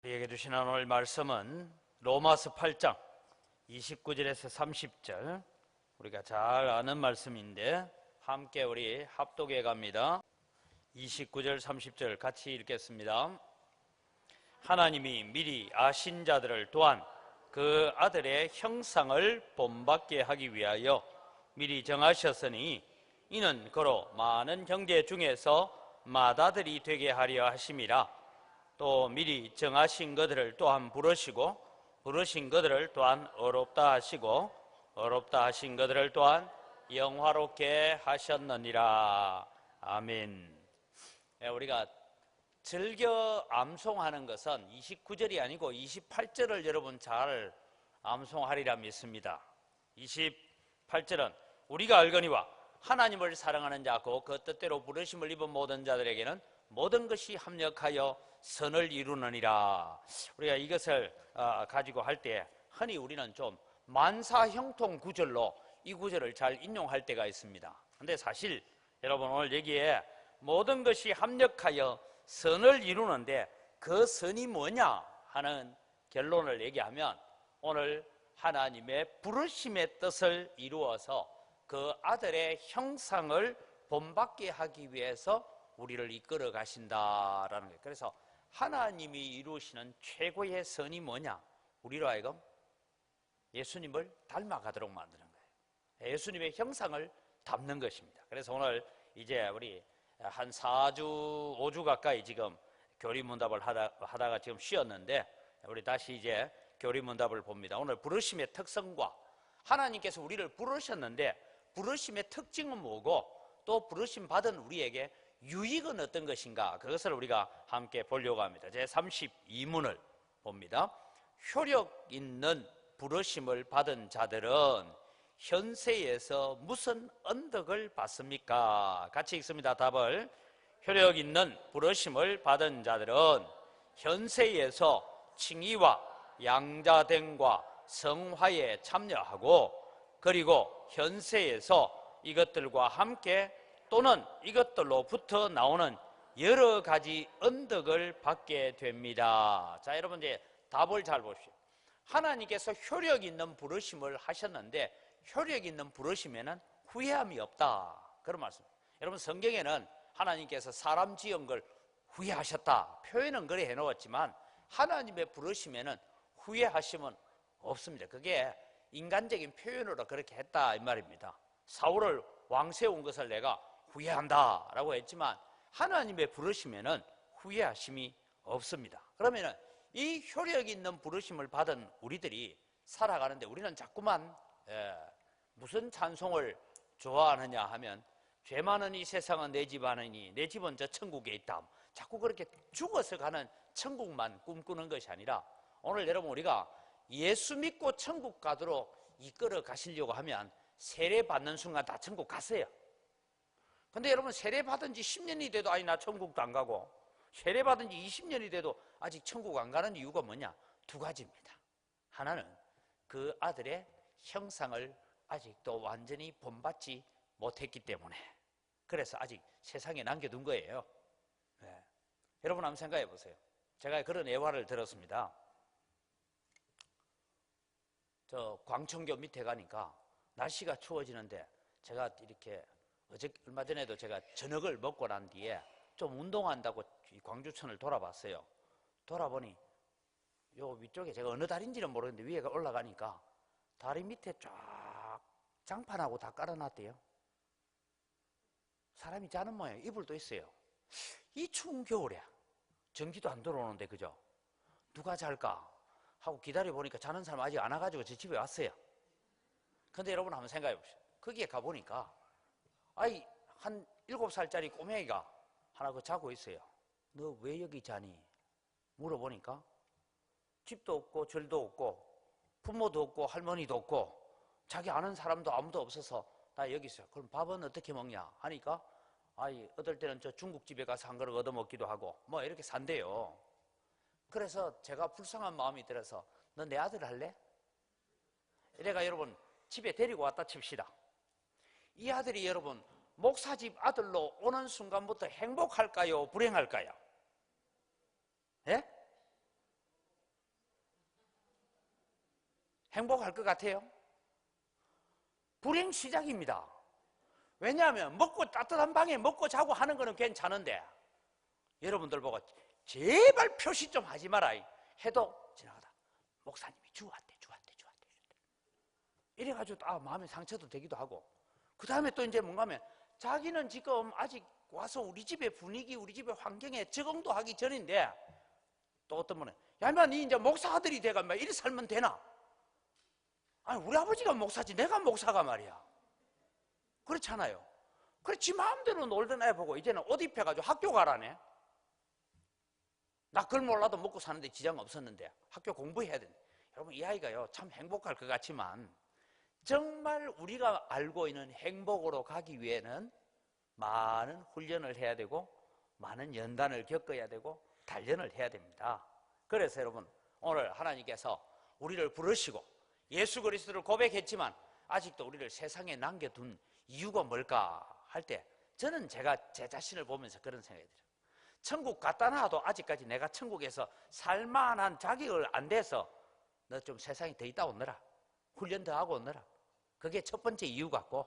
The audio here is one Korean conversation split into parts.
우리에게 주시는 오늘 말씀은 로마서 8장 29절에서 30절, 우리가 잘 아는 말씀인데 함께 우리 합독해 갑니다. 29절 30절 같이 읽겠습니다. 하나님이 미리 아신 자들을 또한 그 아들의 형상을 본받게 하기 위하여 미리 정하셨으니 이는 그로 많은 형제 중에서 맏아들이 되게 하려 하심이라. 또 미리 정하신 그들을 또한 부르시고 부르신 그들을 또한 어렵다 하시고 어렵다 하신 그들을 또한 영화롭게 하셨느니라. 아멘. 우리가 즐겨 암송하는 것은 29절이 아니고 28절을 여러분 잘 암송하리라 믿습니다. 28절은 우리가 알거니와 하나님을 사랑하는 자 곧 그 뜻대로 부르심을 입은 모든 자들에게는 모든 것이 합력하여 선을 이루느니라. 우리가 이것을 가지고 할 때 흔히 우리는 좀 만사형통 구절로 이 구절을 잘 인용할 때가 있습니다. 근데 사실 여러분 오늘 여기에 모든 것이 합력하여 선을 이루는데 그 선이 뭐냐 하는 결론을 얘기하면 오늘 하나님의 부르심의 뜻을 이루어서 그 아들의 형상을 본받게 하기 위해서 우리를 이끌어 가신다라는 거예요. 그래서 하나님이 이루시는 최고의 선이 뭐냐? 우리로 하여금 예수님을 닮아가도록 만드는 거예요. 예수님의 형상을 담는 것입니다. 그래서 오늘 이제 우리 한 4주, 5주 가까이 지금 교리문답을 하다가 지금 쉬었는데 우리 다시 이제 교리문답을 봅니다. 오늘 부르심의 특성과 하나님께서 우리를 부르셨는데 부르심의 특징은 뭐고 또 부르심 받은 우리에게 유익은 어떤 것인가, 그것을 우리가 함께 보려고 합니다. 제 32문을 봅니다. 효력 있는 부르심을 받은 자들은 현세에서 무슨 언덕을 받습니까? 같이 읽습니다. 답을. 효력 있는 부르심을 받은 자들은 현세에서 칭의와 양자됨과 성화에 참여하고 그리고 현세에서 이것들과 함께 또는 이것들로부터 나오는 여러 가지 언덕을 받게 됩니다. 자, 여러분 이제 답을 잘 보십시오. 하나님께서 효력 있는 부르심을 하셨는데 효력 있는 부르심에는 후회함이 없다, 그런 말씀. 여러분 성경에는 하나님께서 사람 지은 걸 후회하셨다 표현은 그래 해놓았지만 하나님의 부르심에는 후회하심은 없습니다. 그게 인간적인 표현으로 그렇게 했다 이 말입니다. 사울을 왕 세운 것을 내가 후회한다 라고 했지만 하나님의 부르심에는 후회하심이 없습니다. 그러면 이 효력 있는 부르심을 받은 우리들이 살아가는데 우리는 자꾸만 무슨 찬송을 좋아하느냐 하면 죄 많은 이 세상은 내 집 아니니 내 집은 저 천국에 있다, 자꾸 그렇게 죽어서 가는 천국만 꿈꾸는 것이 아니라 오늘 여러분 우리가 예수 믿고 천국 가도록 이끌어 가시려고 하면 세례 받는 순간 다 천국 갔어요. 근데 여러분 세례 받은 지 10년이 돼도 아니 나 천국도 안 가고 세례 받은 지 20년이 돼도 아직 천국 안 가는 이유가 뭐냐? 두 가지입니다. 하나는 그 아들의 형상을 아직도 완전히 본받지 못했기 때문에, 그래서 아직 세상에 남겨둔 거예요. 네. 여러분 한번 생각해 보세요. 제가 그런 예화를 들었습니다. 저 광천교 밑에 가니까 날씨가 추워지는데 제가 이렇게 얼마 전에도 제가 저녁을 먹고 난 뒤에 좀 운동한다고 광주천을 돌아봤어요. 돌아보니 요 위쪽에 제가 어느 다리인지는 모르겠는데 위에가 올라가니까 다리 밑에 쫙 장판하고 다 깔아놨대요. 사람이 자는 모양, 이불도 있어요. 이 추운 겨울에 전기도 안 들어오는데 그죠? 누가 잘까 하고 기다려보니까 자는 사람 아직 안 와가지고 제 집에 왔어요. 근데 여러분 한번 생각해 보세요. 거기에 가보니까 아이 한 7살짜리 꼬맹이가 하나 그 자고 있어요. 너 왜 여기 자니? 물어보니까 집도 없고 절도 없고 부모도 없고 할머니도 없고 자기 아는 사람도 아무도 없어서 나 여기 있어요. 그럼 밥은 어떻게 먹냐 하니까 아이 어떨 때는 저 중국집에 가서 한 그릇 얻어 먹기도 하고 뭐 이렇게 산대요. 그래서 제가 불쌍한 마음이 들어서 너 내 아들 할래? 이래가 여러분 집에 데리고 왔다 칩시다. 이 아들이 여러분 목사집 아들로 오는 순간부터 행복할까요? 불행할까요? 예? 행복할 것 같아요? 불행 시작입니다. 왜냐하면 먹고 따뜻한 방에 먹고 자고 하는 거는 괜찮은데 여러분들 보고 제발 표시 좀 하지 마라 해도 지나가다 목사님이 주왔대 이래가지고 마음에 상처도 되기도 하고, 그 다음에 또 이제 뭔가 하면 자기는 지금 아직 와서 우리 집의 분위기, 우리 집의 환경에 적응도 하기 전인데 또 어떤 분은 야 인마 니 이제 목사 아들이 돼가 막 이래 살면 되나? 아니 우리 아버지가 목사지 내가 목사가 말이야. 그렇잖아요. 그래 지 마음대로 놀던 애 보고 이제는 옷 입혀가지고 학교 가라네. 나 그걸 몰라도 먹고 사는데 지장 없었는데 학교 공부해야 되는데, 여러분 이 아이가요 참 행복할 것 같지만 정말 우리가 알고 있는 행복으로 가기 위해는 많은 훈련을 해야 되고 많은 연단을 겪어야 되고 단련을 해야 됩니다. 그래서 여러분 오늘 하나님께서 우리를 부르시고 예수 그리스도를 고백했지만 아직도 우리를 세상에 남겨둔 이유가 뭘까 할 때 저는 제가 제 자신을 보면서 그런 생각이 들어요. 천국 갔다 나와도 아직까지 내가 천국에서 살만한 자격을 안 돼서 너 좀 세상에 더 있다 오너라, 훈련 더 하고 오너라. 그게 첫 번째 이유 같고,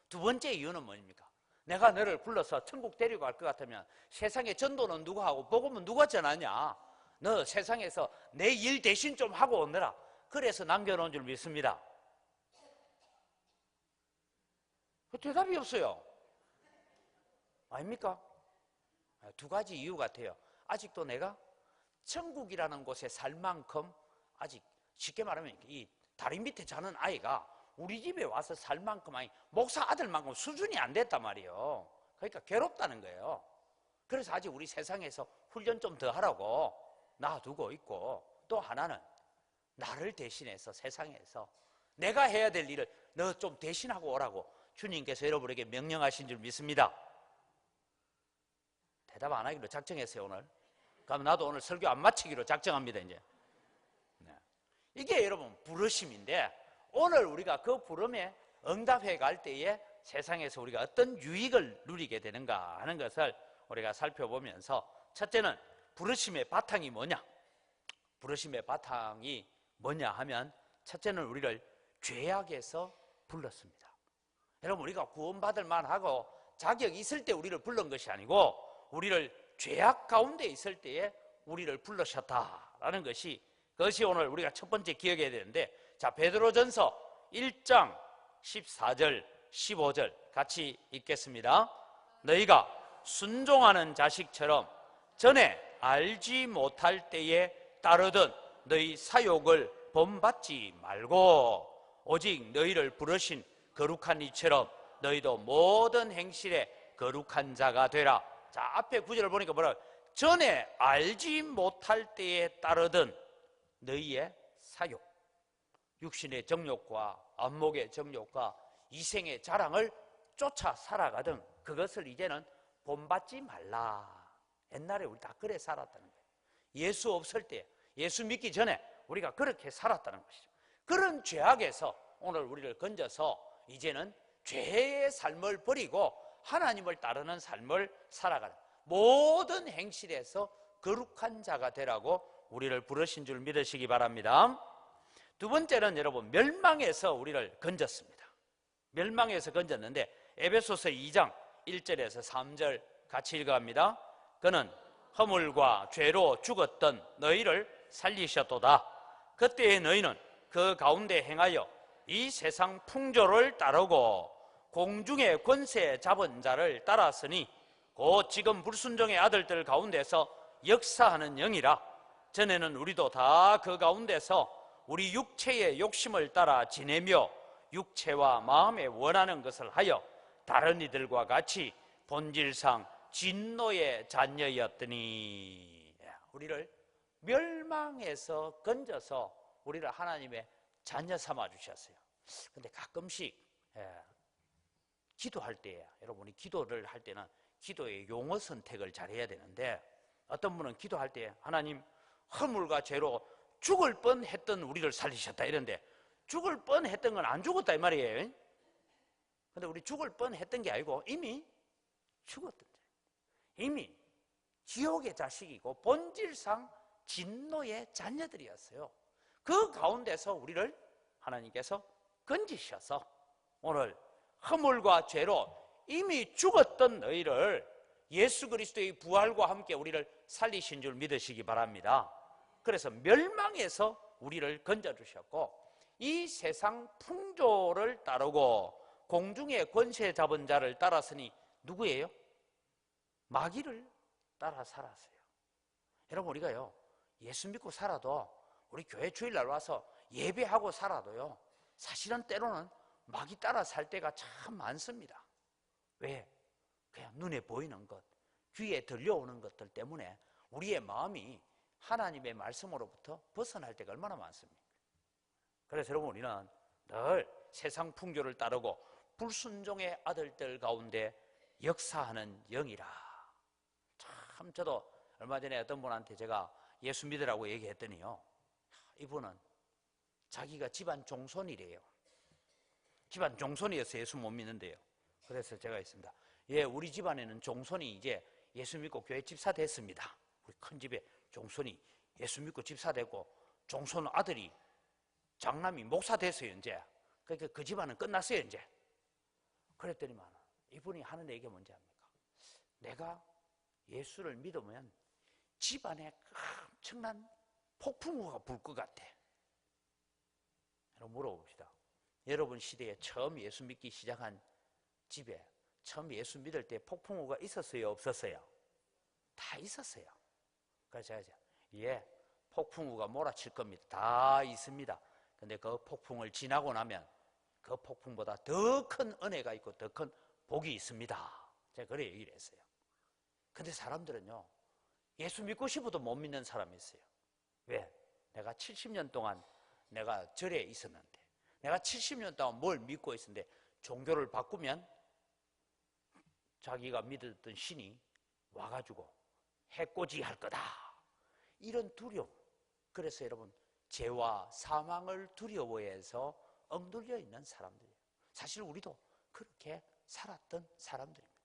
두 번째 이유는 뭐입니까? 내가 너를 불러서 천국 데리고 갈 것 같으면 세상에 전도는 누가 하고 복음은 누가 전하냐? 너 세상에서 내 일 대신 좀 하고 오너라. 그래서 남겨놓은 줄 믿습니다. 대답이 없어요. 아닙니까? 두 가지 이유 같아요. 아직도 내가 천국이라는 곳에 살 만큼, 아직 쉽게 말하면 이 다리 밑에 자는 아이가 우리 집에 와서 살 만큼, 아니 목사 아들만큼 수준이 안 됐단 말이에요. 그러니까 괴롭다는 거예요. 그래서 아직 우리 세상에서 훈련 좀 더 하라고 놔두고 있고, 또 하나는 나를 대신해서 세상에서 내가 해야 될 일을 너 좀 대신하고 오라고 주님께서 여러분에게 명령하신 줄 믿습니다. 대답 안 하기로 작정했어요 오늘. 그럼 나도 오늘 설교 안 마치기로 작정합니다 이제. 네. 이게 여러분 부르심인데, 오늘 우리가 그 부름에 응답해 갈 때에 세상에서 우리가 어떤 유익을 누리게 되는가 하는 것을 우리가 살펴보면서, 첫째는 부르심의 바탕이 뭐냐? 부르심의 바탕이 뭐냐 하면 첫째는 우리를 죄악에서 불렀습니다. 여러분 우리가 구원받을 만하고 자격이 있을 때 우리를 불른 것이 아니고 우리를 죄악 가운데 있을 때에 우리를 불러셨다라는 것이, 그것이 오늘 우리가 첫 번째 기억해야 되는데, 자 베드로전서 1장 14절 15절 같이 읽겠습니다. 너희가 순종하는 자식처럼 전에 알지 못할 때에 따르던 너희 사욕을 본받지 말고 오직 너희를 부르신 거룩한 이처럼 너희도 모든 행실에 거룩한 자가 되라. 자 앞에 구절을 보니까 뭐라고? 전에 알지 못할 때에 따르던 너희의 사욕, 육신의 정욕과 안목의 정욕과 이생의 자랑을 쫓아 살아가던 그것을 이제는 본받지 말라. 옛날에 우리 다 그래 살았다는 거예요. 예수 없을 때, 예수 믿기 전에 우리가 그렇게 살았다는 것이죠. 그런 죄악에서 오늘 우리를 건져서 이제는 죄의 삶을 버리고 하나님을 따르는 삶을 살아가는, 모든 행실에서 거룩한 자가 되라고 우리를 부르신 줄 믿으시기 바랍니다. 두 번째는 여러분 멸망에서 우리를 건졌습니다. 멸망에서 건졌는데 에베소서 2장 1절에서 3절 같이 읽어갑니다. 그는 허물과 죄로 죽었던 너희를 살리셨도다. 그때의 너희는 그 가운데 행하여 이 세상 풍조를 따르고 공중의 권세 잡은 자를 따랐으니 곧 지금 불순종의 아들들 가운데서 역사하는 영이라. 전에는 우리도 다 그 가운데서 우리 육체의 욕심을 따라 지내며 육체와 마음에 원하는 것을 하여 다른 이들과 같이 본질상 진노의 자녀였더니, 우리를 멸망에서 건져서 우리를 하나님의 자녀 삼아 주셨어요. 근데 가끔씩 기도할 때, 여러분이 기도를 할 때는 기도의 용어 선택을 잘 해야 되는데, 어떤 분은 기도할 때 하나님 허물과 죄로 죽을 뻔했던 우리를 살리셨다 이런데, 죽을 뻔했던 건 안 죽었다 이 말이에요. 근데 우리 죽을 뻔했던 게 아니고 이미 죽었던 거예요. 이미 지옥의 자식이고 본질상 진노의 자녀들이었어요. 그 가운데서 우리를 하나님께서 건지셔서 오늘 허물과 죄로 이미 죽었던 너희를 예수 그리스도의 부활과 함께 우리를 살리신 줄 믿으시기 바랍니다. 그래서 멸망에서 우리를 건져주셨고 이 세상 풍조를 따르고 공중의 권세 잡은 자를 따랐으니 누구예요? 마귀를 따라 살았어요. 여러분, 우리가요 예수 믿고 살아도, 우리 교회 주일날 와서 예배하고 살아도요 사실은 때로는 마귀 따라 살 때가 참 많습니다. 왜? 그냥 눈에 보이는 것, 귀에 들려오는 것들 때문에 우리의 마음이 하나님의 말씀으로부터 벗어날 때가 얼마나 많습니까? 그래서 여러분, 우리는 늘 세상 풍조를 따르고 불순종의 아들들 가운데 역사하는 영이라. 참, 저도 얼마 전에 어떤 분한테 제가 예수 믿으라고 얘기했더니요, 이분은 자기가 집안 종손이래요. 집안 종손이어서 예수 못 믿는데요. 그래서 제가 했습니다. 예, 우리 집안에는 종손이 이제 예수 믿고 교회 집사 됐습니다. 우리 큰 집에 종손이 예수 믿고 집사 되고 종손 아들이 장남이 목사 됐어요 이제. 그러니까 그 집안은 끝났어요 이제. 그랬더니만 이분이 하는 얘기가 뭔지 압니까? 내가 예수를 믿으면 집안에 엄청난 폭풍우가 불 것 같아. 여러분, 물어봅시다. 여러분 시대에 처음 예수 믿기 시작한 집에 처음 예수 믿을 때 폭풍우가 있었어요, 없었어요? 다 있었어요. 그래서 제가 예, 폭풍우가 몰아칠 겁니다. 다 있습니다. 근데 그 폭풍을 지나고 나면 그 폭풍보다 더 큰 은혜가 있고 더 큰 복이 있습니다. 제가 그래 얘기를 했어요. 근데 사람들은요 예수 믿고 싶어도 못 믿는 사람이 있어요. 왜? 내가 70년 동안 내가 절에 있었는데, 내가 70년 동안 뭘 믿고 있었는데 종교를 바꾸면 자기가 믿었던 신이 와가지고 해코지 할 거다, 이런 두려움. 그래서 여러분, 죄와 사망을 두려워해서 엉들려 있는 사람들이에요. 사실 우리도 그렇게 살았던 사람들입니다.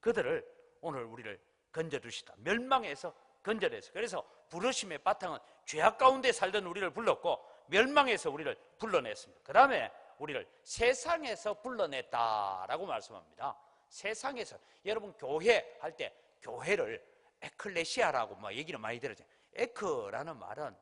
그들을 오늘 우리를 건져주시다. 멸망에서 건져내서. 그래서 부르심의 바탕은 죄악 가운데 살던 우리를 불렀고 멸망에서 우리를 불러냈습니다. 그 다음에 우리를 세상에서 불러냈다라고 말씀합니다. 세상에서. 여러분, 교회 할 때 교회를 에클레시아라고 막 얘기를 많이 들었잖아요. 에크라는 말은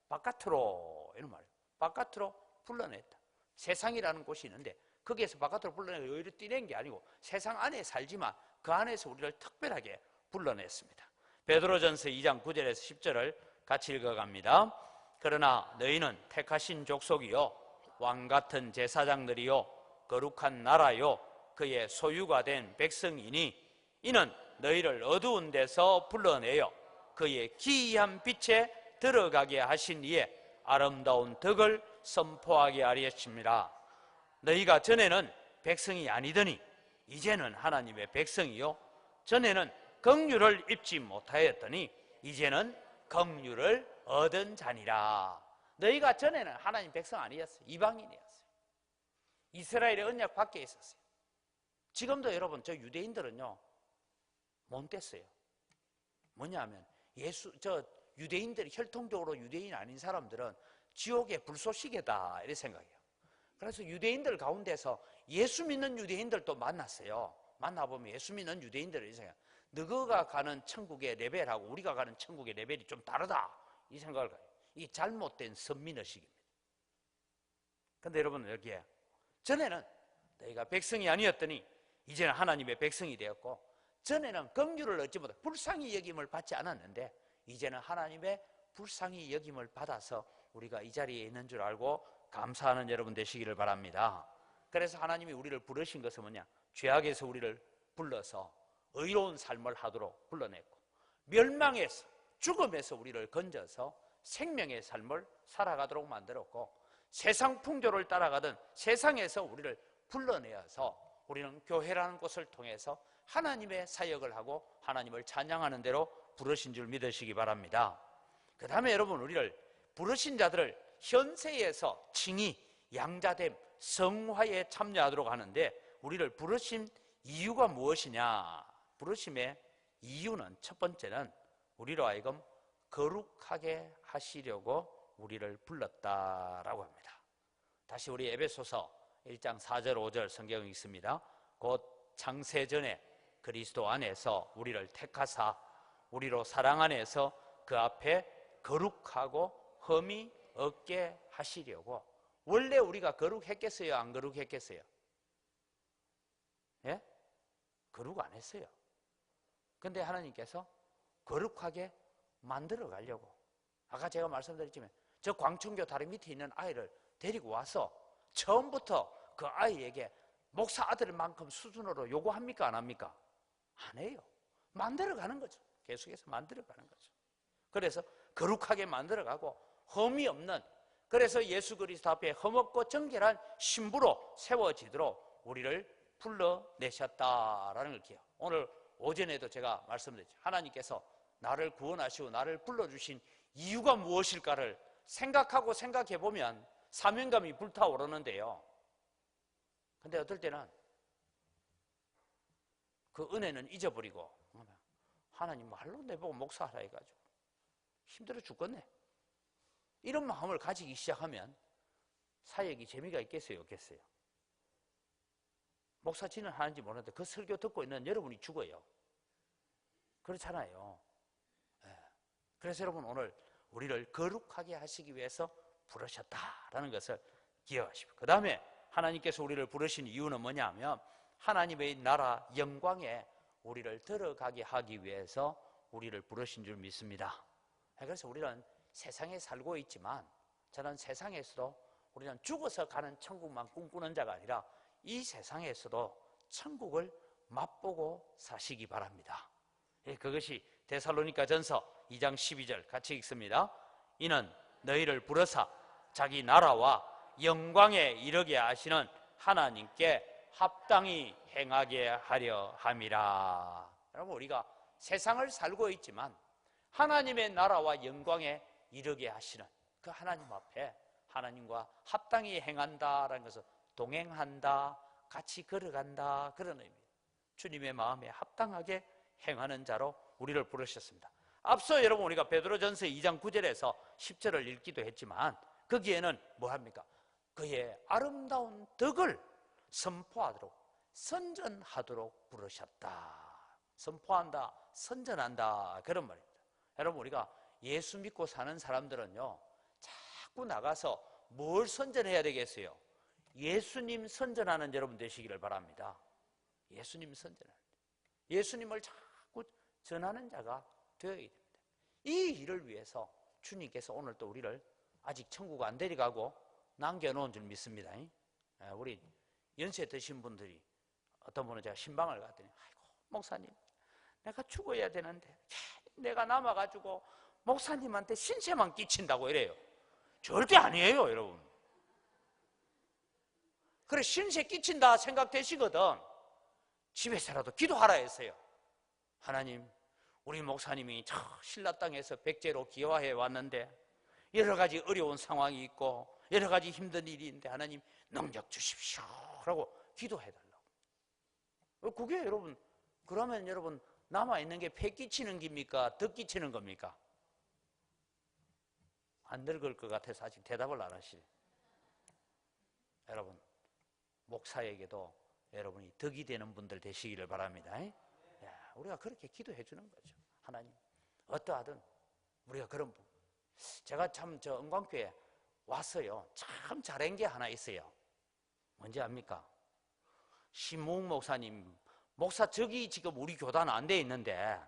바깥으로, 이런 말이에요. 바깥으로 불러냈다. 세상이라는 곳이 있는데 거기에서 바깥으로 불러내고 여기로 뛰는 게 아니고 세상 안에 살지만 그 안에서 우리를 특별하게 불러냈습니다. 베드로전서 2장 9절에서 10절을 같이 읽어갑니다. 그러나 너희는 택하신 족속이요 왕같은 제사장들이요 거룩한 나라요 그의 소유가 된 백성이니 이는 너희를 어두운 데서 불러내어 그의 기이한 빛에 들어가게 하신 이에 아름다운 덕을 선포하게 하리였습니다. 너희가 전에는 백성이 아니더니 이제는 하나님의 백성이요 전에는 긍휼을 입지 못하였더니 이제는 긍휼을 얻은 자니라. 너희가 전에는 하나님 백성 아니었어요. 이방인이었어요. 이스라엘의 언약 밖에 있었어요. 지금도 여러분, 저 유대인들은요 못 됐어요. 뭐냐면 유대인들이, 혈통적으로 유대인 아닌 사람들은 지옥의 불쏘시개다 이렇게 생각해요. 그래서 유대인들 가운데서 예수 믿는 유대인들도 만났어요. 만나보면 예수 믿는 유대인들을 이렇게 생각해요. 너가 가는 천국의 레벨하고 우리가 가는 천국의 레벨이 좀 다르다, 이 생각을 가요. 이 잘못된 선민의식입니다. 그런데 여러분, 여기에 전에는 너희가 백성이 아니었더니 이제는 하나님의 백성이 되었고 전에는 긍휼을 얻지 못해 불쌍히 여김을 받지 않았는데 이제는 하나님의 불쌍히 여김을 받아서 우리가 이 자리에 있는 줄 알고 감사하는 여러분 되시기를 바랍니다. 그래서 하나님이 우리를 부르신 것은 뭐냐? 죄악에서 우리를 불러서 의로운 삶을 하도록 불러냈고 멸망에서, 죽음에서 우리를 건져서 생명의 삶을 살아가도록 만들었고 세상 풍조를 따라가던 세상에서 우리를 불러내어서 우리는 교회라는 곳을 통해서 하나님의 사역을 하고 하나님을 찬양하는 대로 부르신 줄 믿으시기 바랍니다. 그 다음에 여러분, 우리를 부르신 자들을 현세에서 칭의, 양자됨, 성화에 참여하도록 하는데 우리를 부르신 이유가 무엇이냐? 부르심의 이유는 첫 번째는 우리로 하여금 거룩하게 하시려고 우리를 불렀다라고 합니다. 다시 우리 에베소서 1장 4절 5절 성경이 있습니다. 곧 창세전에 그리스도 안에서 우리를 택하사 우리로 사랑 안에서 그 앞에 거룩하고 흠이 없게 하시려고. 원래 우리가 거룩했겠어요? 안 거룩했겠어요? 예? 거룩 안 했어요. 근데 하나님께서 거룩하게 만들어 가려고. 아까 제가 말씀드렸지만 저 광천교 다리 밑에 있는 아이를 데리고 와서 처음부터 그 아이에게 목사 아들만큼 수준으로 요구합니까? 안 합니까? 안 해요. 만들어 가는 거죠. 계속해서 만들어 가는 거죠. 그래서 거룩하게 만들어 가고 흠이 없는, 그래서 예수 그리스도 앞에 흠없고 정결한 신부로 세워지도록 우리를 불러내셨다라는 걸 기억. 오늘 오전에도 제가 말씀드렸죠. 하나님께서 나를 구원하시고 나를 불러주신 이유가 무엇일까를 생각하고 생각해 보면 사명감이 불타오르는데요. 근데 어떨 때는 그 은혜는 잊어버리고 하나님 말로 내보고 목사하라 해가지고 힘들어 죽겠네, 이런 마음을 가지기 시작하면 사역이 재미가 있겠어요, 없겠어요? 목사진은 하는지 모르는데 그 설교 듣고 있는 여러분이 죽어요. 그렇잖아요. 그래서 여러분, 오늘 우리를 거룩하게 하시기 위해서 부르셨다라는 것을 기억하십시오. 그 다음에 하나님께서 우리를 부르신 이유는 뭐냐면 하나님의 나라 영광에 우리를 들어가게 하기 위해서 우리를 부르신 줄 믿습니다. 그래서 우리는 세상에 살고 있지만 저는 세상에서도 우리는 죽어서 가는 천국만 꿈꾸는 자가 아니라 이 세상에서도 천국을 맛보고 사시기 바랍니다. 그것이 데살로니가 전서 2장 12절 같이 읽습니다. 이는 너희를 부르사 자기 나라와 영광에 이르게 하시는 하나님께 합당히 행하게 하려 함이라. 여러분, 우리가 세상을 살고 있지만 하나님의 나라와 영광에 이르게 하시는 그 하나님 앞에 하나님과 합당히 행한다라는 것은 동행한다, 같이 걸어간다, 그런 의미입니다. 주님의 마음에 합당하게 행하는 자로 우리를 부르셨습니다. 앞서 여러분 우리가 베드로전서 2장 9절에서 10절을 읽기도 했지만 거기에는 뭐합니까? 그의 아름다운 덕을 선포하도록 선전하도록 부르셨다. 선포한다, 선전한다, 그런 말입니다. 여러분, 우리가 예수 믿고 사는 사람들은요 자꾸 나가서 뭘 선전해야 되겠어요? 예수님 선전하는 여러분 되시기를 바랍니다. 예수님 선전하는, 예수님을 자꾸 전하는 자가 되어야 됩니다. 이 일을 위해서 주님께서 오늘 또 우리를 아직 천국 안 데려가고 남겨놓은 줄 믿습니다. 우리 연세 드신 분들이 어떤 분은 제가 신방을 갔더니 아이고 목사님, 내가 죽어야 되는데 내가 남아가지고 목사님한테 신세만 끼친다고 이래요. 절대 아니에요, 여러분. 그래, 신세 끼친다 생각되시거든 집에서라도 기도하라 했어요. 하나님, 우리 목사님이 저 신라 땅에서 백제로 기화해 왔는데 여러 가지 어려운 상황이 있고 여러 가지 힘든 일이 있는데 하나님 능력 주십시오 라고 기도해달라고. 그게 여러분, 그러면 여러분 남아있는 게 폐 끼치는 겁니까? 덕 끼치는 겁니까? 안 늙을 것 같아서 아직 대답을 안 하시네. 여러분, 목사에게도 여러분이 덕이 되는 분들 되시기를 바랍니다. 우리가 그렇게 기도해 주는 거죠. 하나님, 어떠하든 우리가 그런 분. 제가 참 저 은광교회 왔어요. 참 잘한 게 하나 있어요. 뭔지 압니까? 신무웅 목사님, 목사적이 지금 우리 교단 안 돼 있는데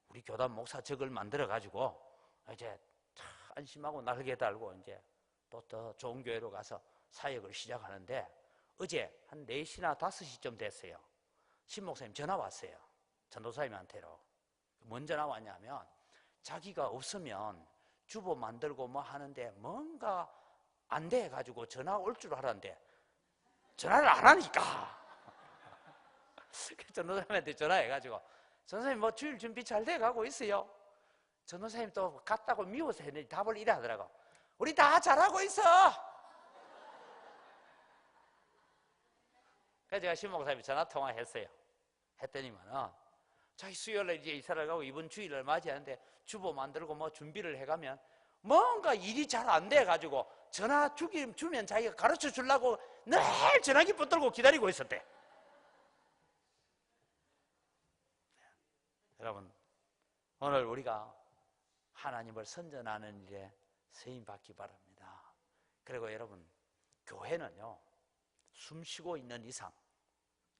우리 교단 목사적을 만들어 가지고 이제 참 안심하고 날개 달고 이제 또 더 좋은 교회로 가서 사역을 시작하는데 어제 한 4시나 5시쯤 됐어요. 신 목사님 전화 왔어요. 전도사님한테로. 뭔 전화 왔냐면 자기가 없으면 주보 만들고 뭐 하는데 뭔가 안 돼 가지고 전화 올 줄 알았는데 전화를 안 하니까 전도사님한테 전화해가지고 전도사님 뭐 주일 준비 잘 돼가고 있어요. 전도사님 또 갔다고 미워서 했는데 답을 이래 하더라고. 우리 다 잘하고 있어. 그래서 제가 신목사님이 전화 통화했어요. 했더니만은 자기 수요일에 이제 이사를 가고 이번 주일을 맞이하는데 주보 만들고 뭐 준비를 해가면 뭔가 일이 잘 안 돼가지고 전화 주면 자기가 가르쳐 주려고 늘 전화기 붙들고 기다리고 있었대. 여러분, 오늘 우리가 하나님을 선전하는 일에 쓰임받기 바랍니다. 그리고 여러분, 교회는요, 숨 쉬고 있는 이상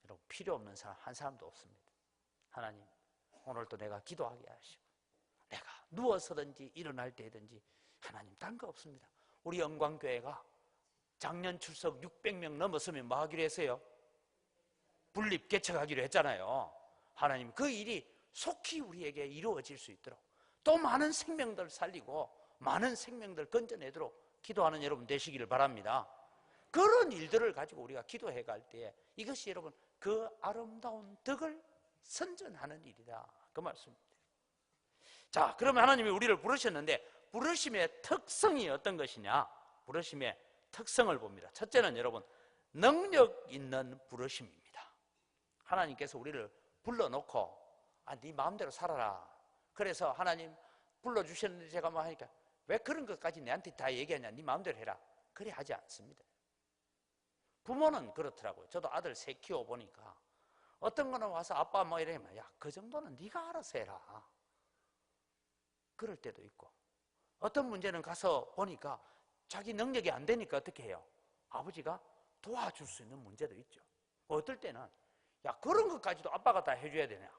여러분 필요 없는 사람 한 사람도 없습니다. 하나님, 오늘도 내가 기도하게 하시고 내가 누워서든지 일어날 때든지 하나님 딴 거 없습니다. 우리 영광교회가 작년 출석 600명 넘었으면 뭐 하기로 했어요? 분립 개척하기로 했잖아요. 하나님, 그 일이 속히 우리에게 이루어질 수 있도록 또 많은 생명들 살리고 많은 생명들 건져내도록 기도하는 여러분 되시기를 바랍니다. 그런 일들을 가지고 우리가 기도해 갈 때에 이것이 여러분 그 아름다운 덕을 선전하는 일이다, 그 말씀입니다. 자, 그러면 하나님이 우리를 부르셨는데 부르심의 특성이 어떤 것이냐? 부르심의 특성을 봅니다. 첫째는 여러분 능력 있는 부르심입니다. 하나님께서 우리를 불러놓고 네 마음대로 살아라. 그래서 하나님 불러주셨는데 제가 뭐 하니까 왜 그런 것까지 내한테 다 얘기하냐, 네 마음대로 해라, 그래 하지 않습니다. 부모는 그렇더라고요. 저도 아들 셋 키워보니까 어떤 거는 와서 아빠 뭐 이러면 야, 그 정도는 네가 알아서 해라, 그럴 때도 있고, 어떤 문제는 가서 보니까 자기 능력이 안 되니까 어떻게 해요? 아버지가 도와줄 수 있는 문제도 있죠. 어떨 때는 야, 그런 것까지도 아빠가 다 해줘야 되냐,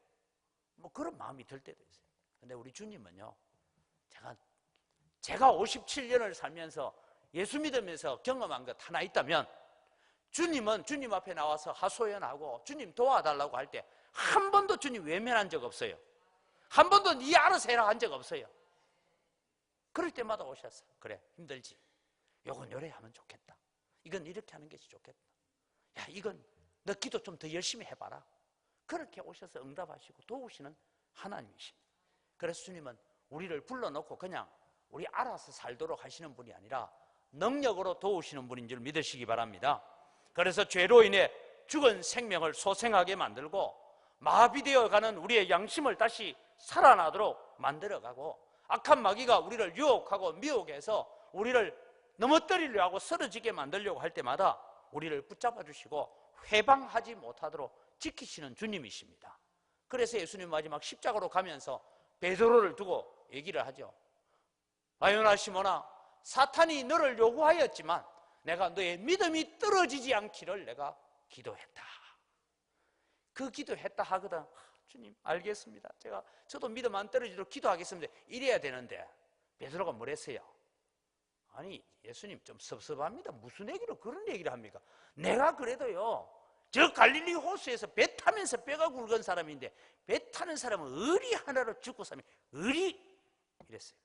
뭐 그런 마음이 들 때도 있어요. 근데 우리 주님은요, 제가 57년을 살면서 예수 믿으면서 경험한 것 하나 있다면, 주님은 주님 앞에 나와서 하소연하고 주님 도와달라고 할 때 한 번도 주님 외면한 적 없어요. 한 번도 네 알아서 해라 한 적 없어요. 그럴 때마다 오셨어요. 그래, 힘들지, 요건 요래 하면 좋겠다, 이건 이렇게 하는 것이 좋겠다, 야, 이건 너 기도 좀 더 열심히 해봐라. 그렇게 오셔서 응답하시고 도우시는 하나님이십니다. 그래서 주님은 우리를 불러놓고 그냥 우리 알아서 살도록 하시는 분이 아니라 능력으로 도우시는 분인 줄 믿으시기 바랍니다. 그래서 죄로 인해 죽은 생명을 소생하게 만들고 마비되어 가는 우리의 양심을 다시 살아나도록 만들어가고, 악한 마귀가 우리를 유혹하고 미혹해서 우리를 넘어뜨리려고 하고 쓰러지게 만들려고 할 때마다 우리를 붙잡아 주시고 회방하지 못하도록 지키시는 주님이십니다. 그래서 예수님 마지막 십자가로 가면서 베드로를 두고 얘기를 하죠. 바요나 시몬아, 사탄이 너를 요구하였지만 내가 너의 믿음이 떨어지지 않기를 내가 기도했다. 그 기도했다 하거든. 주님 알겠습니다, 저도 믿음 안 떨어지도록 기도하겠습니다, 이래야 되는데 베드로가 뭐랬어요? 아니 예수님 좀 섭섭합니다. 무슨 얘기로 그런 얘기를 합니까? 내가 그래도요 저 갈릴리 호수에서 배 타면서 뼈가 굵은 사람인데 배 타는 사람은 의리 하나로 죽고 사면 의리, 이랬어요.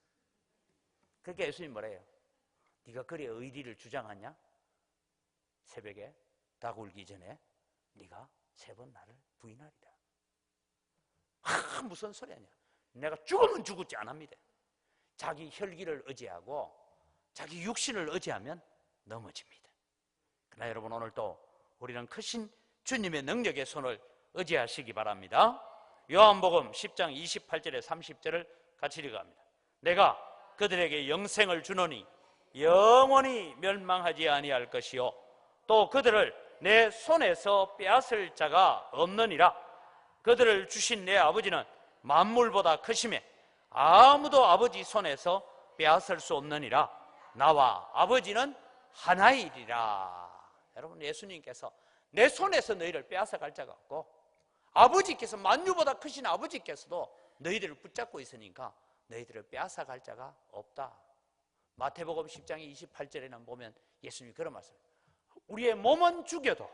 그러니까 예수님 뭐래요? 네가 그래 의리를 주장하냐? 새벽에 닭 울기 전에 네가 3번 나를 부인하리라. 무슨 소리 하냐? 내가 죽으면 죽었지 안 합니다. 자기 혈기를 의지하고 자기 육신을 의지하면 넘어집니다. 그러나 여러분, 오늘 또 우리는 크신 주님의 능력의 손을 의지하시기 바랍니다. 요한복음 10장 28절에 30절을 같이 읽어갑니다. 내가 그들에게 영생을 주노니 영원히 멸망하지 아니할 것이요 또 그들을 내 손에서 빼앗을 자가 없느니라. 그들을 주신 내 아버지는 만물보다 크심에 아무도 아버지 손에서 빼앗을 수 없느니라. 나와 아버지는 하나이리라. 여러분, 예수님께서 내 손에서 너희를 빼앗아 갈 자가 없고 아버지께서, 만유보다 크신 아버지께서도 너희들을 붙잡고 있으니까 너희들을 빼앗아 갈 자가 없다. 마태복음 10장 28절에는 보면 예수님이 그런 말씀을, 우리의 몸은 죽여도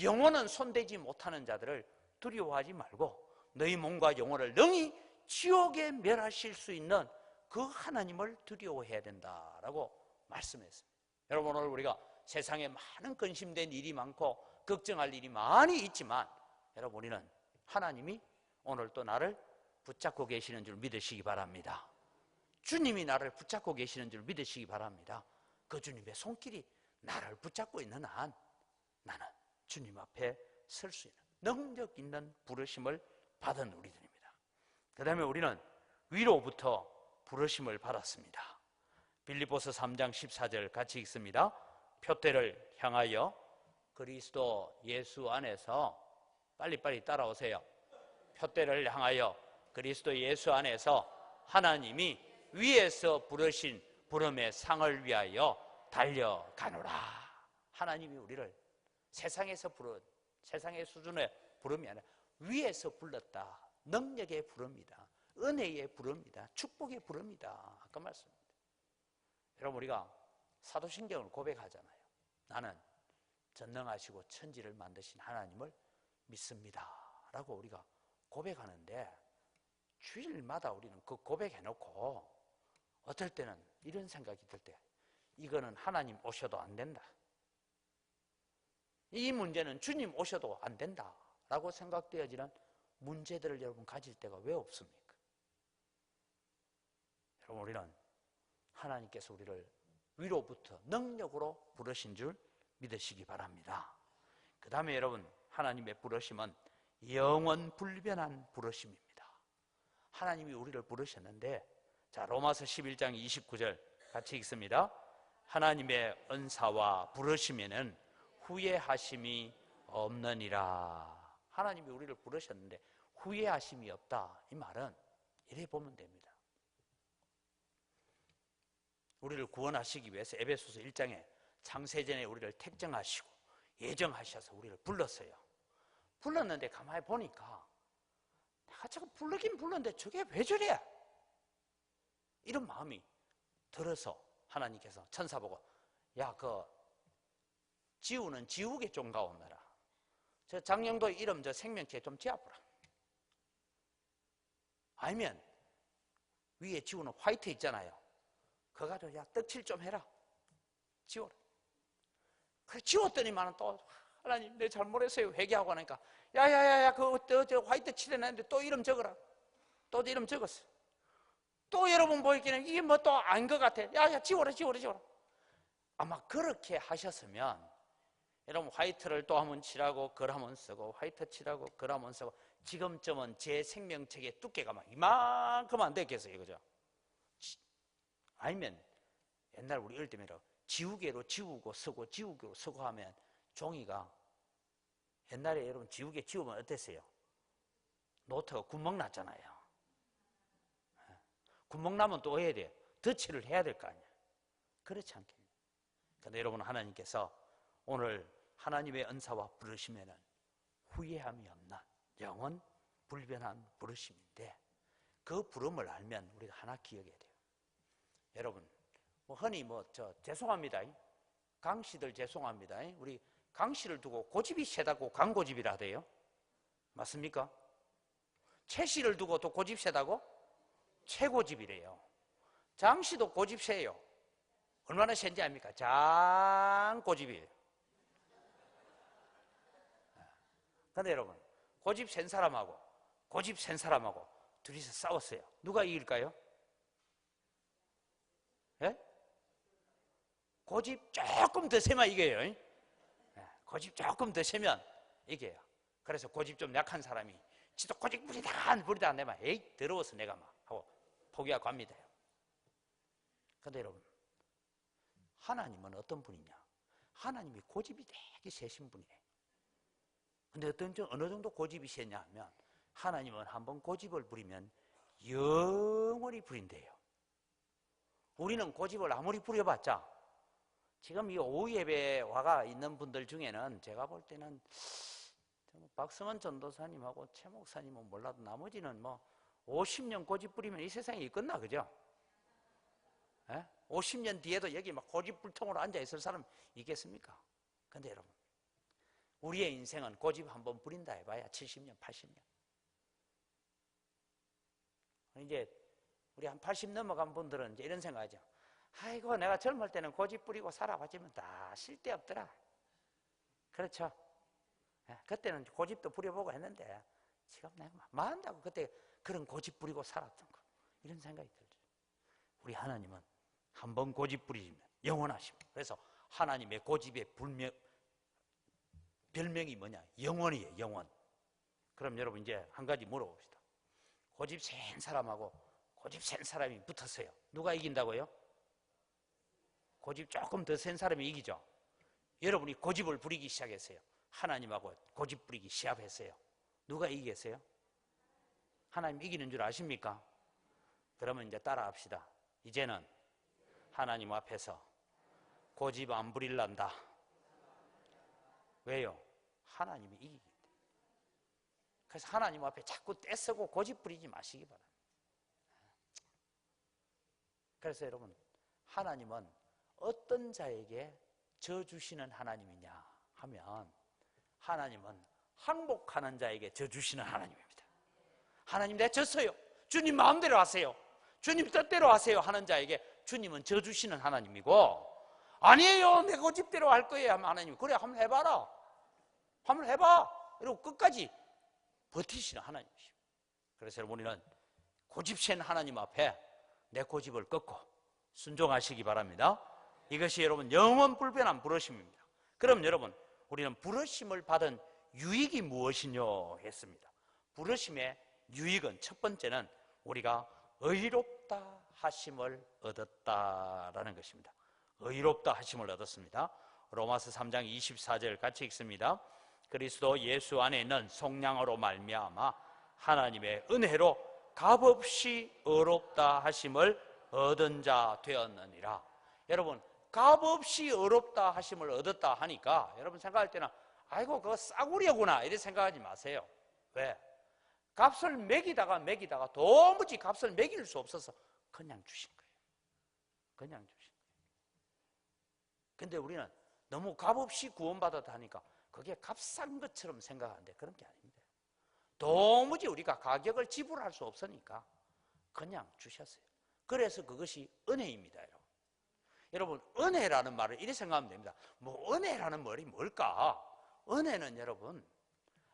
영혼은 손대지 못하는 자들을 두려워하지 말고 너희 몸과 영혼을 능히 지옥에 멸하실 수 있는 그 하나님을 두려워해야 된다라고 말씀했습니다. 여러분, 오늘 우리가 세상에 많은 근심된 일이 많고 걱정할 일이 많이 있지만 여러분, 우리는 하나님이 오늘 또 나를 붙잡고 계시는 줄 믿으시기 바랍니다. 주님이 나를 붙잡고 계시는 줄 믿으시기 바랍니다. 그 주님의 손길이 나를 붙잡고 있는 한 나는 주님 앞에 설 수 있는 능력 있는 부르심을 받은 우리들입니다. 그 다음에 우리는 위로부터 부르심을 받았습니다. 빌립보서 3장 14절 같이 읽습니다. 표대를 향하여 그리스도 예수 안에서, 빨리빨리 따라오세요. 표대를 향하여 그리스도 예수 안에서 하나님이 위에서 부르신 부름의 상을 위하여 달려가노라. 하나님이 우리를 세상에서 부른, 세상의 수준의 부름이 아니라 위에서 불렀다. 능력의 부름이다. 은혜의 부름이다. 축복의 부름이다. 아까 말씀입니다. 여러분, 우리가 사도신경을 고백하잖아요. 나는 전능하시고 천지를 만드신 하나님을 믿습니다 라고 우리가 고백하는데, 주일마다 우리는 그 고백해놓고 어떨 때는 이런 생각이 들 때, 이거는 하나님 오셔도 안 된다, 이 문제는 주님 오셔도 안 된다 라고 생각되어지는 문제들을 여러분 가질 때가 왜 없습니까? 여러분, 우리는 하나님께서 우리를 위로부터 능력으로 부르신 줄 믿으시기 바랍니다. 그 다음에 여러분, 하나님의 부르심은 영원 불변한 부르심입니다. 하나님이 우리를 부르셨는데, 자, 로마서 11장 29절 같이 읽습니다. 하나님의 은사와 부르심에는 후회하심이 없느니라. 하나님이 우리를 부르셨는데 후회하심이 없다, 이 말은 이래 보면 됩니다. 우리를 구원하시기 위해서 에베소서 1장에 창세전에 우리를 택정하시고 예정하셔서 우리를 불렀어요. 불렀는데 가만히 보니까 내가 저거 부르긴 불렀는데 저게 왜 저래? 이런 마음이 들어서 하나님께서 천사 보고, 야, 지우는 지우개 좀 가오너라. 저 장영도 이름 저 생명체 좀 지어보라. 아니면 위에 지우는 화이트 있잖아요. 그거 가지고 야, 떡칠 좀 해라. 지워라. 그래 지웠더니만 또 하나님 내 잘못했어요 회개하고 하니까, 야야야야, 저 화이트 칠해놨는데 또 이름 적어라. 또 이름 적었어. 또 여러분 보이기는 이게 뭐 또 아닌 것 같아. 야야, 지워라. 아마 그렇게 하셨으면 여러분, 화이트를 또 한번 칠하고 글 한번 쓰고 화이트 칠하고 글 한번 쓰고 지금쯤은 제 생명책의 두께가 막 이만큼 안 됐겠어요, 그죠? 아니면 옛날 우리 어릴 때면 지우개로 지우고 쓰고 지우개로 쓰고 하면 종이가, 옛날에 여러분 지우개 지우면 어땠어요? 노트가 구멍 났잖아요. 구멍 나면 또 해야 돼요. 덧칠을 해야 될 거 아니에요. 그렇지 않겠냐. 그런데 여러분, 하나님께서 오늘 하나님의 은사와 부르심에는 후회함이 없는 영원 불변한 부르심인데, 그 부름을 알면 우리가 하나 기억해야 돼요. 여러분, 흔히 죄송합니다. 강씨들 죄송합니다. 우리 강씨를 두고 고집이 세다고 강고집이라 하대요. 맞습니까? 최씨를 두고 또 고집 세다고 최고집이래요. 장씨도 고집 세요. 얼마나 센지 압니까? 장고집이에요. 그런데 여러분, 고집 센 사람하고 고집 센 사람하고 둘이서 싸웠어요. 누가 이길까요? 예? 고집 조금 더 세면 이겨요. 예? 고집 조금 더 세면 이겨요. 그래서 고집 좀 약한 사람이 지도 고집 부리다 안 되면 에이 더러워서 내가 막 하고 포기하고 합니다. 그런데 여러분, 하나님은 어떤 분이냐? 하나님이 고집이 되게 세신 분이에요. 근데 어느 정도 고집이 세냐 하면, 하나님은 한번 고집을 부리면 영원히 부린대요. 우리는 고집을 아무리 부려봤자, 지금 이 오후 예배에 와가 있는 분들 중에는 제가 볼 때는 박성원 전도사님하고 최 목사님은 몰라도 나머지는 50년 고집 부리면 이 세상이 끝나, 그죠? 50년 뒤에도 여기 막 고집불통으로 앉아있을 사람 있겠습니까? 근데 여러분, 우리의 인생은 고집 한번 부린다 해봐야 70년, 80년. 이제 우리 한 80 넘어간 분들은 이제 이런 생각하죠. 아이고, 내가 젊을 때는 고집 부리고 살아봤지만 다 쓸데없더라. 그렇죠? 그때는 고집도 부려보고 했는데 지금 내가 뭐 한다고 그때 그런 고집 부리고 살았던 거, 이런 생각이 들죠. 우리 하나님은 한번 고집 부리면 영원하십니다. 그래서 하나님의 고집의 별명이 뭐냐? 영원이에요, 영원. 그럼 여러분, 이제 한 가지 물어봅시다. 고집 센 사람하고 고집 센 사람이 붙었어요. 누가 이긴다고요? 고집 조금 더 센 사람이 이기죠. 여러분이 고집을 부리기 시작했어요. 하나님하고 고집 부리기 시합했어요. 누가 이기겠어요? 하나님 이기는 줄 아십니까? 그러면 이제 따라합시다. 이제는 하나님 앞에서 고집 안 부릴란다. 왜요? 하나님이 이기기 때문에. 그래서 하나님 앞에 자꾸 떼쓰고 고집 부리지 마시기 바랍니다. 그래서 여러분, 하나님은 어떤 자에게 져 주시는 하나님이냐 하면, 하나님은 항복하는 자에게 져 주시는 하나님입니다. 하나님 내가 졌어요, 주님 마음대로 하세요, 주님 뜻대로 하세요 하는 자에게 주님은 져 주시는 하나님이고, 아니에요 내 고집대로 할 거예요 하면 하나님 그래 한번 해봐라, 한번 해봐 이러고 끝까지 버티시는 하나님이십니다. 그래서 여러분, 우리는 고집센 하나님 앞에 내 고집을 꺾고 순종하시기 바랍니다. 이것이 여러분 영원 불변한 부르심입니다. 그럼 여러분, 우리는 부르심을 받은 유익이 무엇이뇨 했습니다. 부르심의 유익은 첫 번째는 우리가 의롭다 하심을 얻었다라는 것입니다. 의롭다 하심을 얻었습니다. 로마서 3장 24절 같이 읽습니다. 그리스도 예수 안에 있는 속량으로 말미암아 하나님의 은혜로 값없이 의롭다 하심을 얻은 자 되었느니라. 여러분, 값없이 의롭다 하심을 얻었다 하니까 여러분 생각할 때는 아이고 그거 싸구려구나 이렇게 생각하지 마세요. 왜? 값을 매기다가 도무지 값을 매길 수 없어서 그냥 주신 거예요. 그냥 주신 거예요. 근데 우리는 너무 값없이 구원받았다 하니까 그게 값싼 것처럼 생각하는데 그런 게 아닙니다. 도무지 우리가 가격을 지불할 수 없으니까 그냥 주셨어요. 그래서 그것이 은혜입니다. 여러분, 은혜라는 말을 이렇게 생각하면 됩니다. 뭐 은혜라는 말이 뭘까? 은혜는 여러분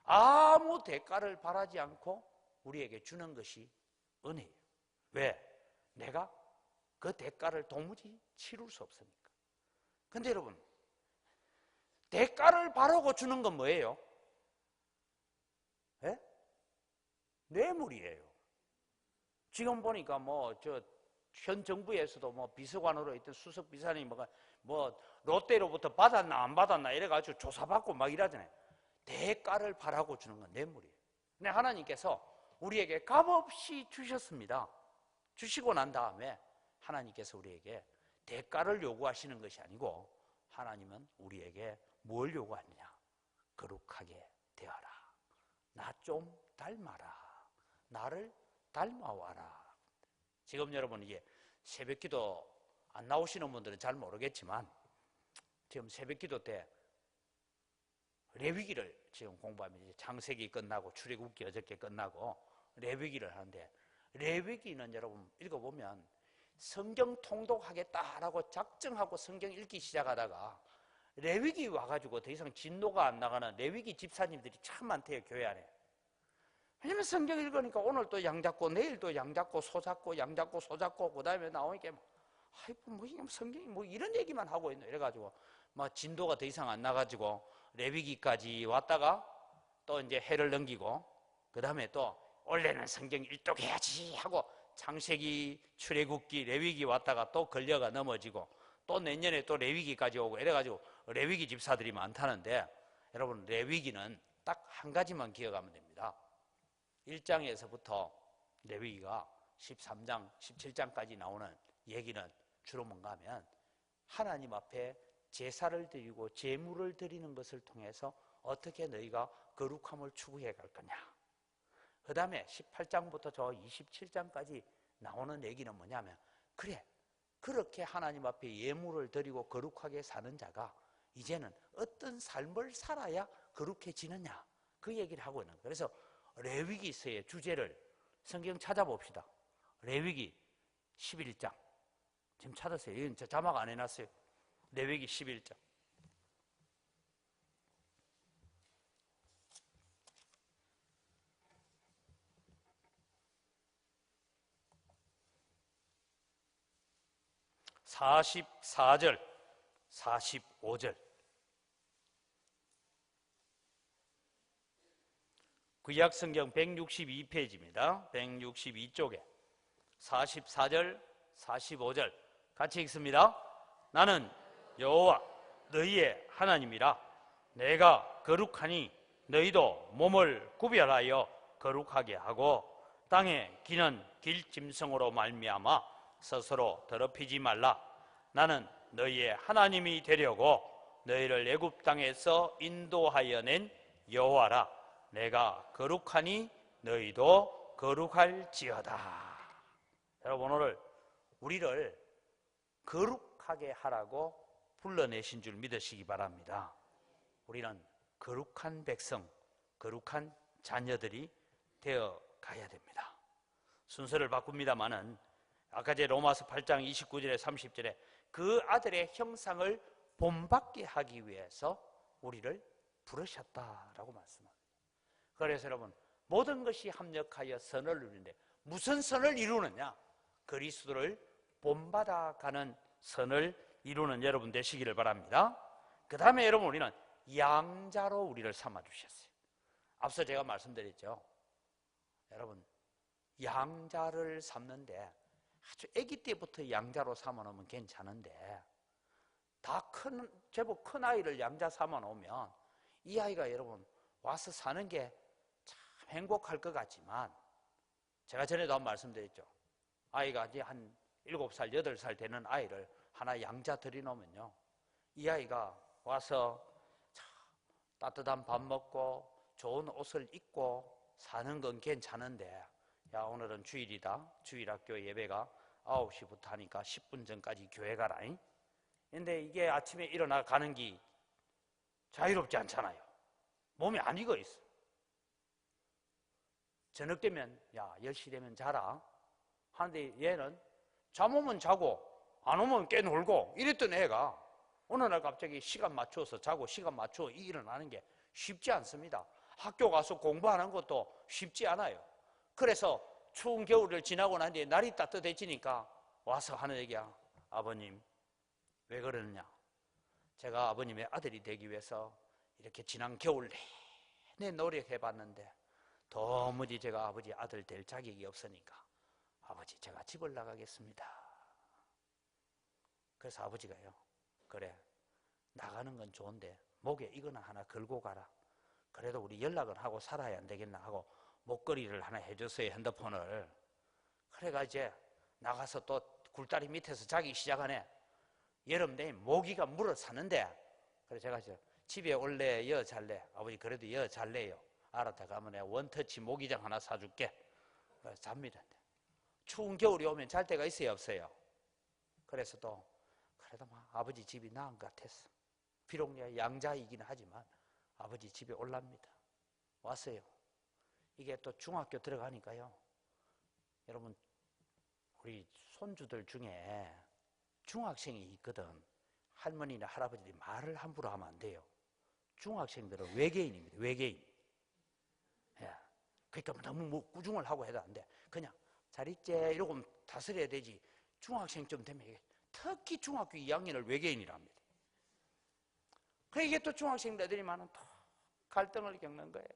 아무 대가를 바라지 않고 우리에게 주는 것이 은혜예요. 왜? 내가 그 대가를 도무지 치룰 수 없으니까. 근데 여러분, 대가를 바라고 주는 건 뭐예요? 예? 뇌물이에요. 지금 보니까 현 정부에서도 비서관으로 있던 수석 비서관이 롯데로부터 받았나 안 받았나 이래가지고 조사받고 막 이러잖아요. 대가를 바라고 주는 건 뇌물이에요. 근데 하나님께서 우리에게 값없이 주셨습니다. 주시고 난 다음에 하나님께서 우리에게 대가를 요구하시는 것이 아니고 하나님은 우리에게 뭘 요구하느냐? 거룩하게 되어라. 나 좀 닮아라. 나를 닮아와라. 지금 여러분 이게 새벽기도 안 나오시는 분들은 잘 모르겠지만 지금 새벽기도 때 레위기를 지금 공부하면 이제 창세기 끝나고 출애굽기 어저께 끝나고 레위기를 하는데, 레위기는 여러분 읽어보면 성경 통독하겠다라고 작정하고 성경 읽기 시작하다가 레위기 와가지고 더 이상 진도가 안 나가는 레위기 집사님들이 참 많대요, 교회 안에. 왜냐면 성경 읽으니까 오늘 또 양 잡고 내일 또 양 잡고 소 잡고 양 잡고 소 잡고 그 다음에 나오니까 성경이 이런 얘기만 하고 있네 이래가지고 진도가 더 이상 안 나가지고 레위기까지 왔다가 또 이제 해를 넘기고 그 다음에 또 원래는 성경 일독해야지 하고 창세기, 출애굽기, 레위기 왔다가 또 걸려가 넘어지고 또 내년에 또 레위기까지 오고 이래가지고 레위기 집사들이 많다는데, 여러분 레위기는 딱 한 가지만 기억하면 됩니다. 1장에서부터 레위기가 13장, 17장까지 나오는 얘기는 주로 뭔가 하면 하나님 앞에 제사를 드리고 제물을 드리는 것을 통해서 어떻게 너희가 거룩함을 추구해 갈 거냐. 그 다음에 18장부터 저 27장까지 나오는 얘기는 뭐냐면, 그래 그렇게 하나님 앞에 예물을 드리고 거룩하게 사는 자가 이제는 어떤 삶을 살아야 거룩해지느냐, 그 얘기를 하고 있는 거예요. 그래서 레위기서의 주제를 성경 찾아봅시다. 레위기 11장 지금 찾았어요. 이건 저 자막 안 해놨어요. 레위기 11장. (44절) (45절) 구약성경 162페이지입니다. 162쪽에 44절, 45절 같이 읽습니다. 나는 여호와 너희의 하나님이라. 내가 거룩하니 너희도 몸을 구별하여 거룩하게 하고 땅에 기는 길짐승으로 말미암아 스스로 더럽히지 말라. 나는 너희의 하나님이 되려고 너희를 애굽 땅에서 인도하여 낸 여호와라. 내가 거룩하니 너희도 거룩할지어다. 여러분, 오늘 우리를 거룩하게 하라고 불러내신 줄 믿으시기 바랍니다. 우리는 거룩한 백성, 거룩한 자녀들이 되어 가야 됩니다. 순서를 바꿉니다마는 아까 제 로마서 8장 29절에 30절에 그 아들의 형상을 본받게 하기 위해서 우리를 부르셨다라고 말씀합니다. 그래서 여러분, 모든 것이 합력하여 선을 이루는데 무슨 선을 이루느냐? 그리스도를 본받아가는 선을 이루는 여러분 되시기를 바랍니다. 그 다음에 여러분, 우리는 양자로 우리를 삼아주셨어요. 앞서 제가 말씀드렸죠. 여러분, 양자를 삼는데 아주 아기 때부터 양자로 삼아놓으면 괜찮은데 제법 큰 아이를 양자 삼아놓으면 이 아이가 여러분 와서 사는 게 참 행복할 것 같지만, 제가 전에도 한번 말씀드렸죠. 아이가 이제 한 7살, 8살 되는 아이를 하나 양자 들여놓으면요, 이 아이가 와서 따뜻한 밥 먹고 좋은 옷을 입고 사는 건 괜찮은데, 야, 오늘은 주일이다, 주일학교 예배가 9시부터 하니까 10분 전까지 교회 가라잉. 근데 이게 아침에 일어나 가는 게 자유롭지 않잖아요. 몸이 안 익어 있어. 저녁 되면, 야, 10시 되면 자라 하는데 얘는 잠 오면 자고 안 오면 깨놀고 이랬던 애가 어느 날 갑자기 시간 맞춰서 자고 시간 맞춰 일어나는 게 쉽지 않습니다. 학교 가서 공부하는 것도 쉽지 않아요. 그래서 추운 겨울을 지나고 난 뒤에 날이 따뜻해지니까 와서 하는 얘기야. 아버님, 왜 그러느냐? 제가 아버님의 아들이 되기 위해서 이렇게 지난 겨울 내내 노력해봤는데 도무지 제가 아버지 아들 될 자격이 없으니까 아버지, 제가 집을 나가겠습니다. 그래서 아버지가요, 그래, 나가는 건 좋은데 목에 이거나 하나 걸고 가라. 그래도 우리 연락을 하고 살아야 안 되겠나 하고 목걸이를 하나 해줬어요, 핸드폰을. 그래가 이제 나가서 또 굴다리 밑에서 자기 시작하네. 여름 되면 모기가 물어 사는데, 그래서 제가 집에 올래, 여 잘래? 아버지, 그래도 여 잘래요. 알았다, 가면 내가 원터치 모기장 하나 사줄게. 그래서 잡니다. 추운 겨울이 오면 잘 때가 있어요, 없어요? 그래서 또 그래도 막 아버지 집이 나은 것 같았어. 비록 양자이긴 하지만 아버지 집에 올랍니다. 왔어요. 이게 또 중학교 들어가니까요, 여러분, 우리 손주들 중에 중학생이 있거든. 할머니나 할아버지들이 말을 함부로 하면 안 돼요. 중학생들은 외계인입니다. 외계인. 예. 그러니까 너무 꾸중을 하고 해도 안 돼. 그냥 잘 있지 이러고 다스려야 되지. 중학생쯤 되면 특히 중학교 2학년을 외계인이랍니다. 그래, 이게 또 중학생들이 많은 또 갈등을 겪는 거예요.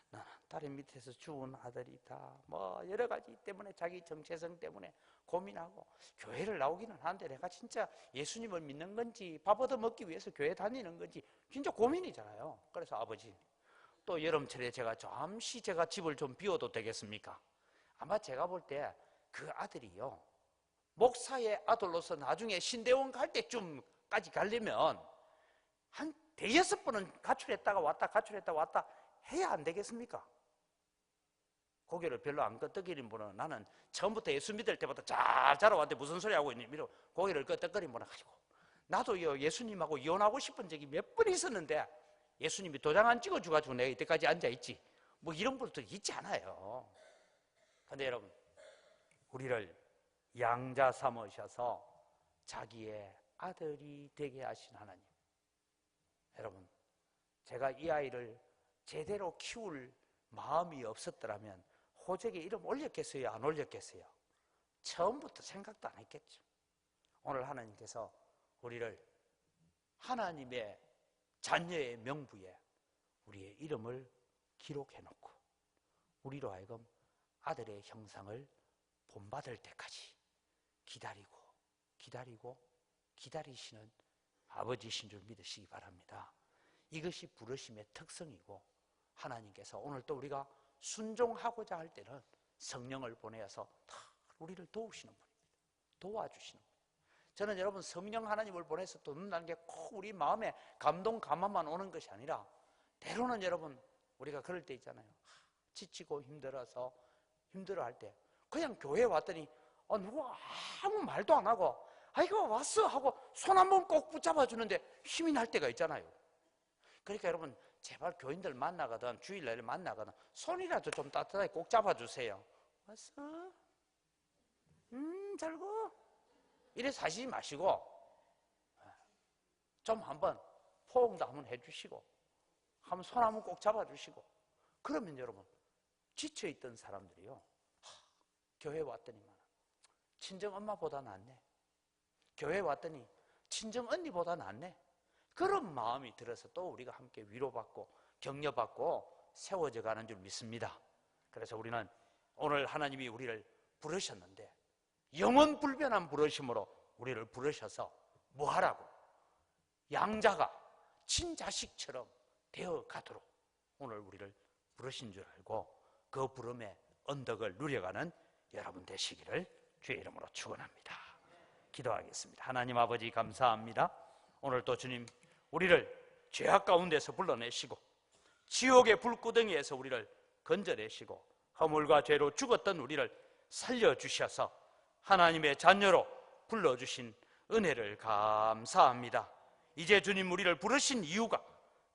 나는 다른 밑에서 죽은 아들이다, 뭐 여러 가지 때문에 자기 정체성 때문에 고민하고 교회를 나오기는 하는데 내가 진짜 예수님을 믿는 건지 밥 얻어 먹기 위해서 교회 다니는 건지 진짜 고민이잖아요. 그래서 아버지, 또 여름철에 잠시 제가 집을 좀 비워도 되겠습니까? 아마 제가 볼 때 그 아들이요, 목사의 아들로서 나중에 신대원 갈 때쯤까지 가려면 한 대여섯 번은 가출했다가 왔다 가출했다가 왔다 해야 안 되겠습니까? 고개를 별로 안 끄덕이는 분은, 나는 처음부터 예수 믿을 때부터 잘 자라왔는데 무슨 소리 하고 있니? 이러고 고개를 끄덕거리는 분은 가지고, 나도요 예수님하고 이혼하고 싶은 적이 몇 번 있었는데 예수님이 도장 안 찍어줘가지고 내가 이때까지 앉아있지, 뭐 이런 분도 있지 않아요. 근데 여러분, 우리를 양자 삼으셔서 자기의 아들이 되게 하신 하나님, 여러분, 제가 이 아이를 제대로 키울 마음이 없었더라면 호적에 이름 올렸겠어요, 안 올렸겠어요? 처음부터 생각도 안 했겠죠. 오늘 하나님께서 우리를 하나님의 자녀의 명부에 우리의 이름을 기록해 놓고 우리로 하여금 아들의 형상을 본받을 때까지 기다리고 기다리시는 아버지이신 줄 믿으시기 바랍니다. 이것이 부르심의 특성이고 하나님께서 오늘 또 우리가 순종하고자 할 때는 성령을 보내어서 다 우리를 도우시는 분입니다. 도와주시는 분. 저는 여러분 성령 하나님을 보내서 돕는다는 게 꼭 우리 마음에 감동 감화만 오는 것이 아니라 때로는 여러분 우리가 그럴 때 있잖아요. 지치고 힘들어할 때 그냥 교회에 왔더니 누가 아무 말도 안 하고 아이고 왔어 하고 손 한 번 꼭 붙잡아 주는데 힘이 날 때가 있잖아요. 그러니까 여러분 제발 교인들 만나거든 주일날에 만나거든 손이라도 좀 따뜻하게 꼭 잡아주세요. 왔어? 잘고? 이래서 하시지 마시고 좀 한번 포옹도 한번 해주시고 한번 손 한번 꼭 잡아주시고 그러면 여러분 지쳐있던 사람들이요 교회에 왔더니만 친정 엄마보다 낫네, 교회에 왔더니 친정 언니보다 낫네, 그런 마음이 들어서 또 우리가 함께 위로받고 격려받고 세워져 가는 줄 믿습니다. 그래서 우리는 오늘 하나님이 우리를 부르셨는데 영원 불변한 부르심으로 우리를 부르셔서 뭐 하라고? 양자가 친자식처럼 되어 가도록 오늘 우리를 부르신 줄 알고 그 부름의 언덕을 누려가는 여러분 되시기를 주의 이름으로 축원합니다. 기도하겠습니다. 하나님 아버지 감사합니다. 오늘 또 주님 우리를 죄악 가운데서 불러내시고 지옥의 불구덩이에서 우리를 건져내시고 허물과 죄로 죽었던 우리를 살려주셔서 하나님의 자녀로 불러주신 은혜를 감사합니다. 이제 주님 우리를 부르신 이유가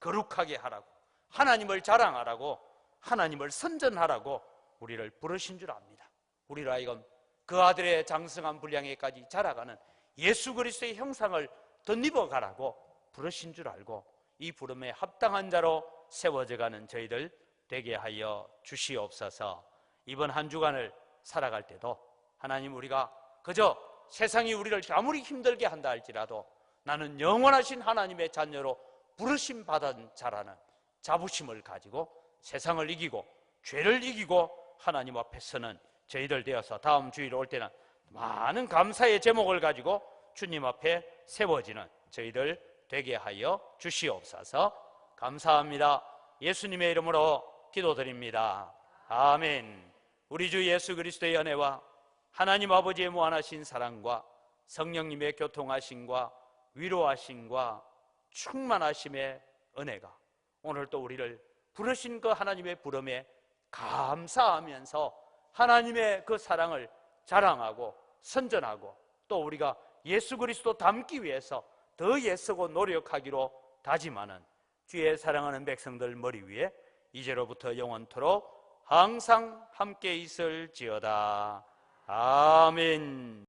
거룩하게 하라고, 하나님을 자랑하라고, 하나님을 선전하라고 우리를 부르신 줄 압니다. 우리로 하여금 그 아들의 장성한 분량에까지 자라가는 예수 그리스도의 형상을 덧입어 가라고 부르신 줄 알고 이 부름에 합당한 자로 세워져가는 저희들 되게 하여 주시옵소서. 이번 한 주간을 살아갈 때도 하나님 우리가 그저 세상이 우리를 아무리 힘들게 한다 할지라도 나는 영원하신 하나님의 자녀로 부르심 받은 자라는 자부심을 가지고 세상을 이기고 죄를 이기고 하나님 앞에 서는 저희들 되어서 다음 주일 올 때는 많은 감사의 제목을 가지고 주님 앞에 세워지는 저희들 되게 하여 주시옵소서. 감사합니다. 예수님의 이름으로 기도드립니다. 아멘. 우리 주 예수 그리스도의 은혜와 하나님 아버지의 무한하신 사랑과 성령님의 교통하심과 위로하심과 충만하심의 은혜가 오늘 또 우리를 부르신 그 하나님의 부름에 감사하면서 하나님의 그 사랑을 자랑하고 선전하고 또 우리가 예수 그리스도 닮기 위해서 더 애쓰고 노력하기로 다짐하는 주의 사랑하는 백성들 머리 위에 이제로부터 영원토록 항상 함께 있을지어다. 아멘.